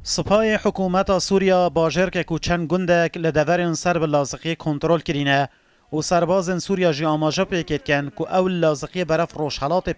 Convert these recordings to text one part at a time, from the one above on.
سپاه حکومت سوریا باجر که کوچن گندک لدورن سرب لازقی کنترل کرینه و سربازن سوریا جی آماجه پیکید کن که اول لازقی برف روشحالات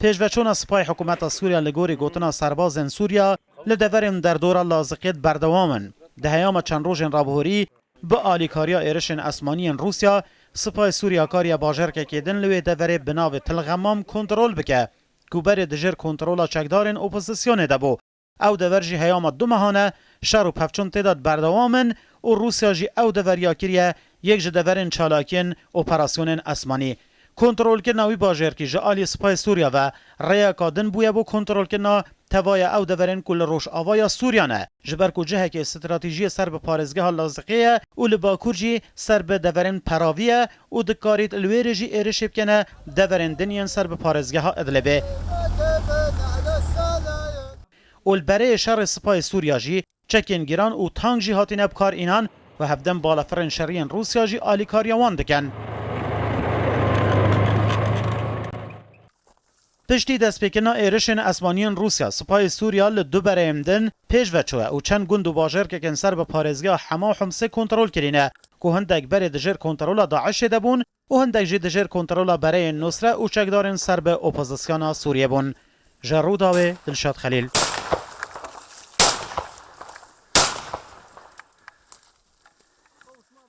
پیشوچون سپاه حکومت سوریا لگوری گوتنا سربازن سوریا لدورن در دور لازقیت بردوامن ده هیام چند روژن رابهوری با آلیکاریا ایرشن اسمانین روسیا سپاه سوریا کاریا باجر که کدن لوی دوره بناو تلغمام کنترل بکه که بر دجر کنترل چکدارن اپوزیسیون دبو او دور جی هیام دو ماهانه شر و پفچون تعداد بردوامن و روسیا جی او دور یاکریه یک جدورن چالاکین اپراسیون اسمانی کنترل که نوی باجر کی جالی سپاه سوریا و ریا کادن بویا بو کنترل که نا توای او دورن کل روش آوایا سوریانه جبر کو جهه که استراتژی سر به پارزگاه لازقیه و لباکور جی سر به دورن پراویه و دکاریت الویر جی ایرشب کنه دورن دنین سر به پارزگاه ادلبه اول برای شر سپاه سوریا جی چکین گیران و تانگ جی هاتین بکار اینان و هفدن بالافرن شرین روسیا جی آلیکاریا وان دکن پشتی دست پیکنا ایرشن اسمانیان روسیا سپاه سوریا لدو برایمدن پیش وچوه و چند گند و باجر که کنسر به پارزگاه حما حمسه کنترل کرینه که هندک بر دجر کنترل داعش دبون و هندک جی دجر کنترل برای نصره و چکدارن سر به اپوزیسیون سوریه بون. جارو داوی دلشاد خلیل